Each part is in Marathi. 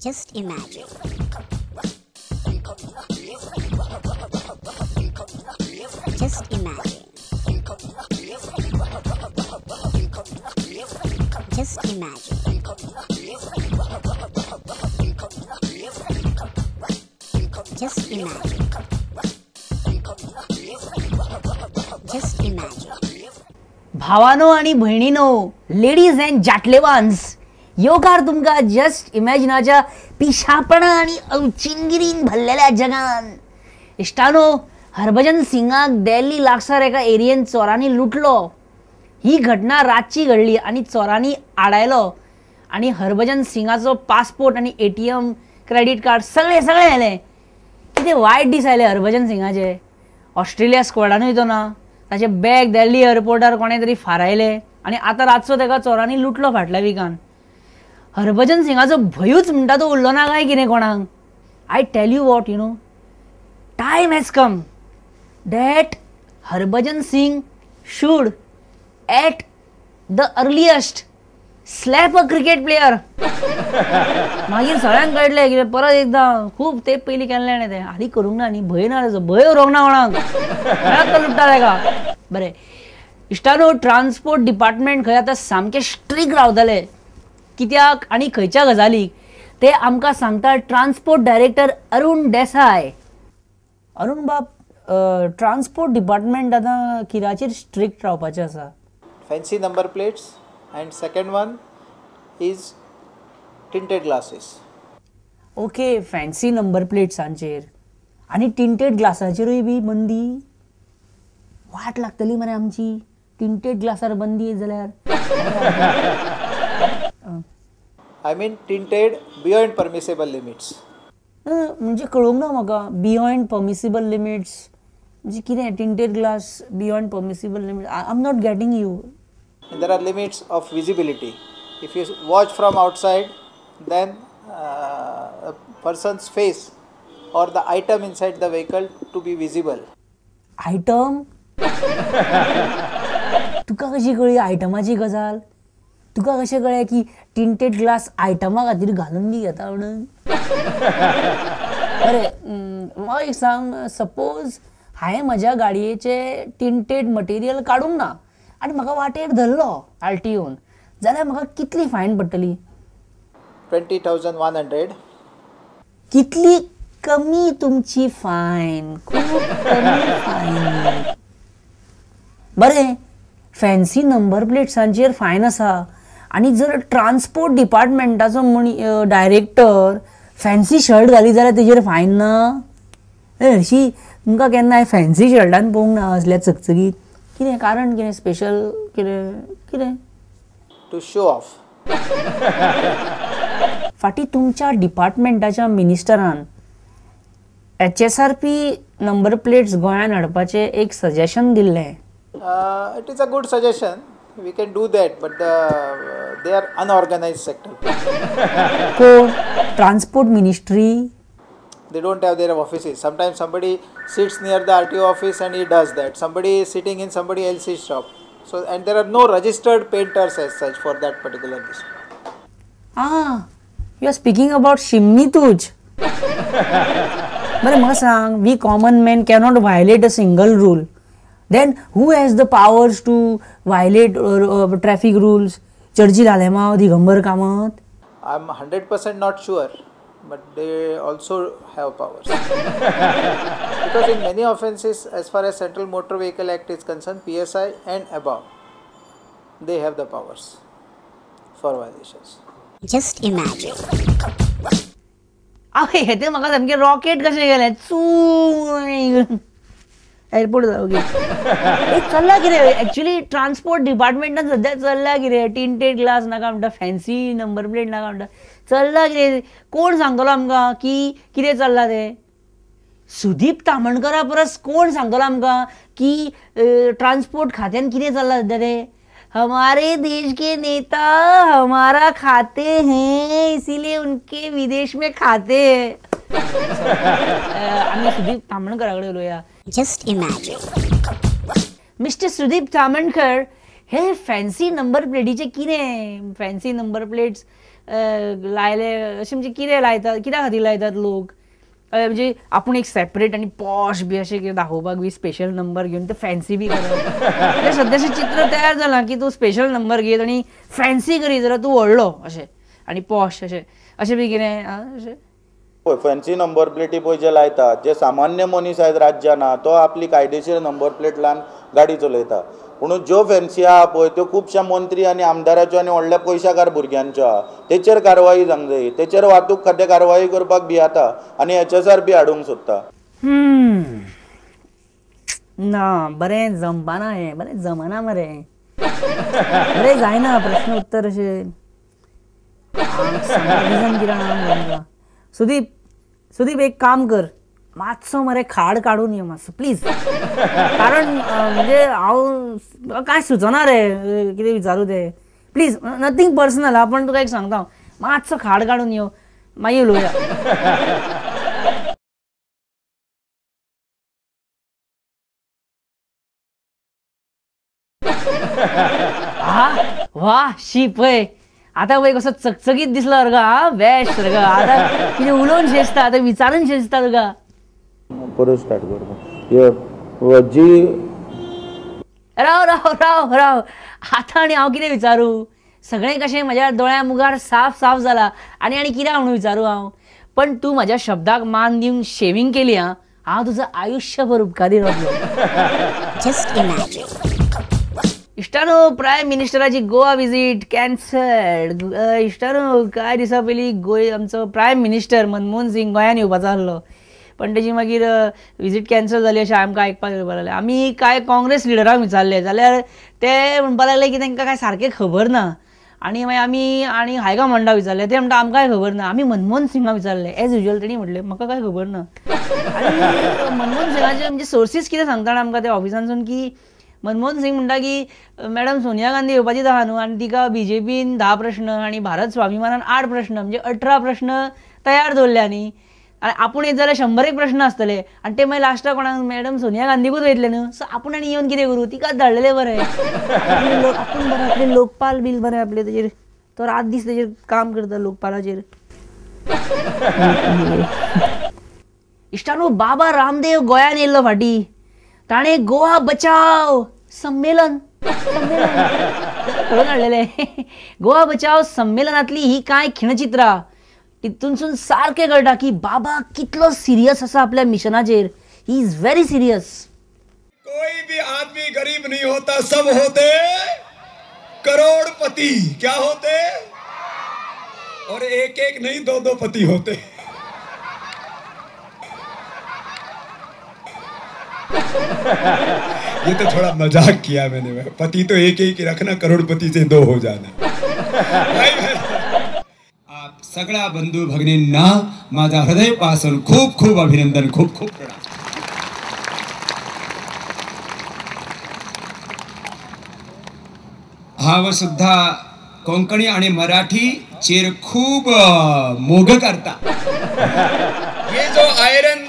Just imagine. Just imagine. Just imagine. Just imagine. Just imagine. भावानो आणि बहिणीनो, लेडीज अँड जाटलेवान्स, योकार तुमका जस्ट इमॅजिनाच्या पिशापणा आणि अवचिंगिरीन भरलेल्या जगान. इष्टानो, हरभजन सिंगाक दिल्ली लागसार एका एरियेन चोरांनी लुटलो. ही घटना रातची घडली आणि चोरांनी आडायलो आणि हरभजन सिंगाचो पासपोर्ट आणि ATM क्रेडिट कार्ड सगळे आले. किती वायट दीस आयले हरभजन सिंगाचे. ऑस्ट्रेलिया स्क्वॉडानूय तो ना, ताचे बॅग दिल्ली एअरपोर्टार कोणे तरी फारायले आणि आता रातचो तेका चोरांनी लुटलो फाटल्या विकान. हरभजन सिंगाचो भयूच म्हणटा तो उरलो ना काय कितें कोणाक. I tell you what, time has come that Harbhajan Singh should at the earliest slap a cricket player. मागीर सगळ्यांक कळले की परत एकदा खूब तेप पयलीं केल्लें आनी तें आदी करूंक ना न्ही. भंय ना ताचो, भंय उरोंक ना कोणाक, लुट्टा तेका. बरें इश्टानो, ट्रान्सपोर्ट डिपार्टमेंट खंय आतां सामकें स्ट्रिक्ट रावतले. कित्याक आनी खंयच्या गजालीक ते आमकां सांगता ट्रान्सपोर्ट डायरेक्टर अरुण देसाय. अरुण बाब, ट्रान्सपोर्ट डिपार्टमेंट आतां कित्याचेर स्ट्रिक्ट रावपाचें आसा? Fancy number plates, and second one is tinted glasses. Okay, fancy number प्लेट्सांचेर आनी टिंटेड ग्लासाचेरूय बी बंदी. वाट लागतली मरे आमची टिंटेड ग्लासार बंदी जाल्यार. I mean tinted beyond permissible limits. म्हणजे कळूंक ना म्हाका. बियॉन्ड परमिसिबल लिमिट्स म्हणजे कितें? Tinted glass beyond permissible limits, I am not getting you. And there are limits of visibility. If you watch from outside, then a person's face or the item inside the vehicle to be visible. Item? तुका कशी कळ्ळी आयटमाची गजाल? तुका कशें कळ्ळें की टिंटेड ग्लास आयटमा खातीर घालून बी घेता म्हणून? अरे म्हाका एक सांग, सपोज हांवें म्हज्या गाडयेचे टिंटेड मटेरियल काडूंक ना आनी म्हाका वाटेर धरलो आरटीओन, जाल्यार म्हाका कितली फायन पडटली? 20,100. कितली कमी तुमची फायन, खूब कमी फायन. बरें, फॅन्सी नंबर प्लेट्सांचेर फायन आसा आनी जर ट्रान्सपोर्ट डिपार्टमेंटाचो डायरेक्टर फॅन्सी शर्ट घाली जाल्यार तेजेर फायन ना? हरशी तुमकां केन्ना फॅन्सी शर्टान पळोवंक ना असल्या चकचकीत? कितें कारण, कितें स्पेशल, कितें? To show off. फाटीं तुमच्या डिपार्टमेंटाच्या मिनिस्टरान HSRP नंबर प्लेट्स गोंयांत हाडपाचें एक सजेशन दिल्लें. It is a good suggestion. We can do that, but they are unorganized sector. कोण? Transport ministry? They don't have their offices. Sometimes somebody sits near the RTO office and he does that. Somebody is sitting in somebody else's shop. So, and there are no registered painters as such for that particular dish. You are speaking about Shimni Tuj. बरें म्हाका सांग, we common men cannot violate a single rule. Then who has the powers to violate traffic rules? Churchi Lalema, Digambar Kamat? I'm 100% not sure, but they also have powers. Because in many offences, as far as Central Motor Vehicle Act is concerned, PSI and above, they have the powers for violations. Just imagine. अरे हे ते म्हाका सामकें रॉकेट कशें गेलें, चू एअरपोर्ट जावं. चल्ला कितें एक्चुअली ट्रान्सपोर्ट डिपार्टमेंटान सद्या चल्ला कितें? टिंटेड ग्लास नाका म्हणटा, फॅन्सी नंबर प्लेट नाका म्हणटा, चल्ला कितें? कोण सांगतलो आमकां की कितें चल्ला तें? सुदीप तामणकरा परस कोण सांगतलो आमकां की ट्रान्सपोर्ट खात्यान कितें चल्ला सद्या तें? हमारे देश के नेता हमारा खाते हैं, इसीलिए उनके विदेश में खाते हैं. आम्ही सुदीप तामणकरा कडेन उलोवया. Just imagine. Mister Sudeep Tamankar, हे फॅन्सी नंबर प्लेटीचे कितें? फॅन्सी नंबर प्लेट्स लायले अशें म्हणजे कितें लायतात, कित्या खातीर लायतात लोक? म्हणजे आपूण एक सेपरेट आनी पॉश बी अशें कितें दाखोवपाक बी स्पेशल नंबर घेवन ते फॅन्सी बी करप. सद्याचें चित्र तयार जालां की तूं स्पेशल नंबर घेत आनी फॅन्सी करीत जाल्यार तूं व्हडलो अशें आनी पॉश अशें बी कितें अशें. पळय फॅन्सी नंबर प्लेटी पळय जे लायतात, जे सामान्य मनीस आयज राज्यान आहा तो आपली कायदेशीर नंबर प्लेट लावन गाडी चलयता. पूण ज्यो फॅन्सी आहा पळय त्यो खुबश्या मंत्री आनी आमदाराच्यो आनी व्हडल्या पयशाकार भुरग्यांच्यो आहा. तेचेर कारवाई जावंक जाय. तेचेर वाहतूक खातें कारवाई करपाक भियाता आनी HSR बी हाडूंक सोदता. ना बरें जमपाना हें, बरें जमना मरे, बरें जायना प्रश्न उत्तर अशें. सुदीप एक काम कर, मातसो मरे खाड काडून यो मातसो प्लीज. कारण म्हणजे हांव कांय सुचना रे कितें विचारू ते. प्लीज, नथींग पर्सनल, पण तुका एक सांगता, मातसो खाड काडून यो, मागीर उलोवया. वा शी पळय, आतां पळय कसो चकचकीत दिसलो रे गा, बेस्ट रे गा. आतां कितें उलोवन शेजता, आतां विचारून शेजता तुका. परत स्टार्ट करता जी. राव आतां आनी हांव कितें विचारू? सगळें कशें म्हज्या दोळ्या मुखार साफ जालां आनी कितें म्हणून विचारू हांव? पण तूं म्हज्या शब्दाक मान दिवन शेविंग केली हांव तुजो आयुश्यभर उपकारी रावतलो. Just imagine. इश्टानो, प्रायम मिनिस्टराची गोवा विजीट कॅन्सल्ड. इश्टानो, कांय दिसा पयलीं आमचो प्रायम मिनिस्टर मनमोहन सिंग गोंयान येवपाचो आसलो, पण तेजी मागीर विजीट कॅन्सल जाली अशें आमकां आयकपाक येवपाक लागलें. आमी कांय काँग्रेस लिडरांक विचारलें जाल्यार ते म्हणपाक लागले की तांकां कांय सारकें खबर ना. आनी मागीर आमी हायकमांडाक विचारलें, ते म्हणटा आमकांय खबर ना. आमी मनमोहन सिंगाक विचारलें, एज युजल. तेणी म्हटलें म्हाका कांय खबर ना. आनी मनमोहन सिंगाचे म्हणजे सोर्सीस कितें सांगता आमकां त्या ऑफिसांसून की मनमोहन सिंग म्हणटा की मॅडम सोनिया गांधी येवपाची आहा न्हू आनी तिका BJPन 10 प्रश्न आनी भारत स्वाभिमानान 8 प्रश्न म्हणजे 18 प्रश्न तयार दवरल्या न्ही. आनी आपूण येत जाल्यार 100 प्रश्न आसतले आनी ते मागीर लास्टाक कोणाक मॅडम सोनिया गांधीकूच वयतले न्हू. सो आपूण आनी येवन कितें करूं, तिकाच धाडलेलें बरें. आपूण बरें आपले लोकपाल बील बरें आपले तेजेर तो रात दीस तेजेर काम करता लोकपालाचेर. इश्टानो, बाबा रामदेव गोंयान येयल्लो फाटीं. ताणें गोवा बचाव संमेलन करून हाडलेलें. गोवा बचाव संमेलनांतली ही कांय खिणचित्रां, तितूनसून सारकें कळटा की बाबा कितलो सिरियस आसा आपल्या मिशनाचेर. He is very serious. कोई भी आदमी गरीब नहीं होता, सब होते करोड़पति. क्या होते? और एक नहीं, दो पति होते. ये तो थोड़ा मजाक किया मैंने. पति तो एक ही रखना, करोड़पति से 2 हो जाना. आप सगळ्या बंधू भगिनींना माझा हृदयपासून खूप खूप अभिनंदन, खूप खूप प्रणाम. हाव सुद्धा कोंकणी आणि मराठी चेर खूप मोग करता. ये जो आयरन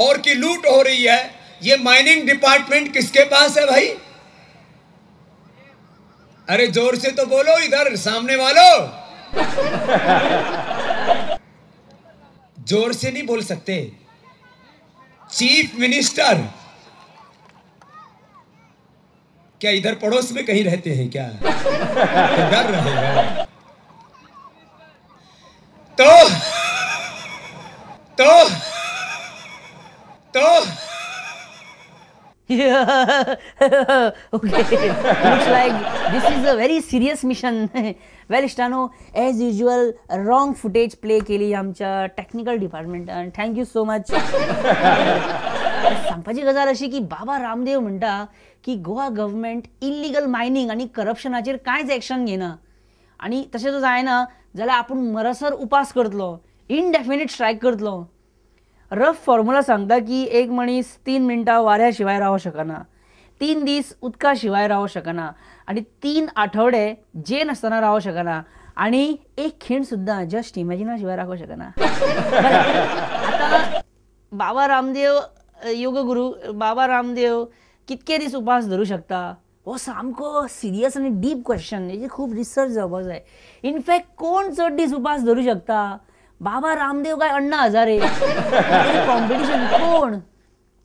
और की लूट हो रही है, ये माइनिंग डिपार्टमेंट किसके पास है भाई? अरे जोर से तो बोलो इधर सामने वालों. जोर से नहीं बोल सकते. चीफ मिनिस्टर क्या इधर पड़ोस में कहीं रहते हैं क्या? तो डर रहे हो तो Okay, looks like this is a very serious mission. Well, इश्टानो, as usual wrong footage play केली आमच्या टेक्निकल डिपार्टमेंटान. Thank you so much. सांगपाची गजाल अशी की बाबा रामदेव म्हणटा की गोवा गव्हर्मेंट इल्लिगल मायनिंग आनी करप्शनाचेर कांयच एक्शन घेना आनी तशें जर जायना जाल्यार आपूण मरसर उपास करतलो, इनडेफिनीट स्ट्रायक करतलो. रफ फॉर्म्युला सांगता की एक मनीस 3 मिनटां वाऱ्या शिवाय रावूं शकना, 3 दीस उदका शिवाय रावूं शकना आनी 3 आठवडे जे नासतना रावूं शकना आनी एक खीण सुद्दां जस्ट इमॅजिना शिवाय रावूं शकना. आतां बाबा रामदेव, योग गुरू बाबा रामदेव कितके दीस उपास धरूं शकता? हो सामको सिरियस आनी डीप क्वेश्चन, हेजी खूब रिसर्च जावपाक जाय. इनफॅक्ट कोण चड दीस उपास धरूं शकता? बाबा रामदेव काय अण्णा हजारे? कॉम्पिटिशन कोण?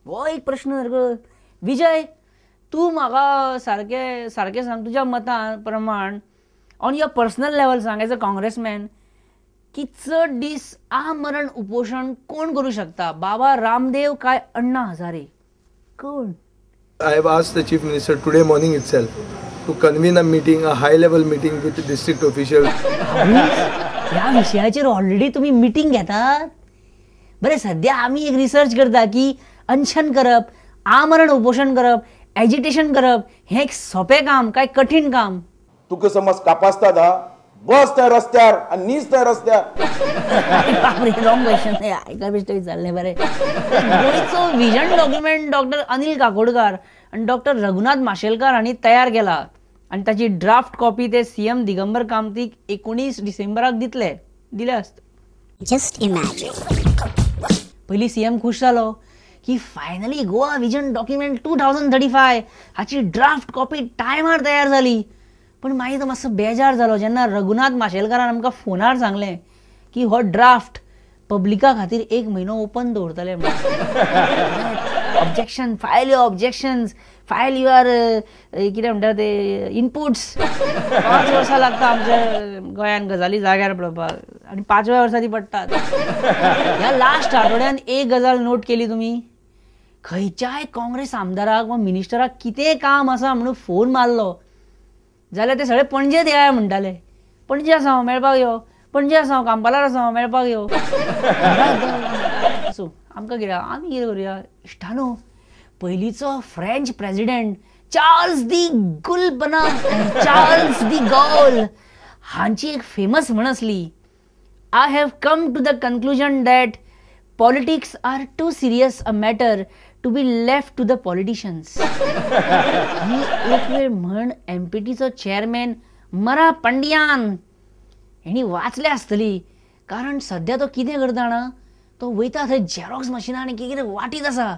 हो एक प्रश्न सारको. विजय, तूं म्हाका सारकें सांग, तुज्या मता प्रमाण ऑन युअर पर्सनल लेवल सांग, एज अ काँग्रेसमॅन, की चड दीस आमरण उपोषण कोण करू शकता? बाबा रामदेव काय अण्णा हजारे? कोण? I have asked the Chief Minister today morning itself to convene a meeting, a high-level meeting with the district officials. ह्या विशयाचेर ऑलरेडी तुम्ही मिटींग घेतात? बरें, सध्या आमी एक रिसर्च करता की अनशन करप, आमरण उपोषण करप, एजिटेशन करप हें एक सोपें काम काय कठीण काम? तुका समज कापासता धा, बस त्या रस्त्यार आनी नीज त्या रस्त्यार. Wrong question. आयका बेश्टे विचारलें. बरें, गोंयचो vision document doctor Anil Kakodkar आनी डॉक्टर रघुनाथ माशेलकार हांणी तयार केला आनी ताची ड्राफ्ट कॉपी ते सीएम दिगंबर कामतीक 19 डिसेंबराक दिले आसता. Just imagine. पयलीं सीएम खूश जालो की फायनली गोवा विजन डॉक्युमेंट 2035 हाची ड्राफ्ट कॉपी टायमार तयार जाली. पण मागीर तो मातसो बेजार जालो जेन्ना रघुनाथ माशेलकारान आमकां फोनार सांगलें की हो ड्राफ्ट पब्लिका खातीर 1 म्हयनो ओपन दवरतले. Objection, file your objections, file your कितें म्हणटा ते इनपुट्स. 5 वर्सां लागता आमच्या गोंयान गजाली जाग्यार पडोवपाक आनी 5व्या वर्सा ती पडटात. ह्या लास्ट आठवड्यान एक गजाल नोट केली तुमी? खंयच्याय काँग्रेस आमदाराक वा मिनिस्टराक कितें काम आसा म्हणून फोन मारलो जाल्यार ते सगळे पणजेत येया म्हणटाले. पणजे आसा हांव मेळपाक यो, पणजे आसा हांव कांपालार आसा हांव मेळपाक यो. असो आमकां कितें, आमी कितें करुया? इश्टानो, पयलींचो French president Charles de Gaulle हांची एक फेमस म्हण आसली, I have come to the conclusion that politics are too serious a matter to be left to the politicians. ही एक वेळ म्हण एमपीटीचो चेअरमॅन मरा पंडियान हेणी वाचले आसतली, कारण सध्या तो कितें करता जाणा, तो वयता थंय झेरॉक्स मशिनांनी कितें वाटीत आसा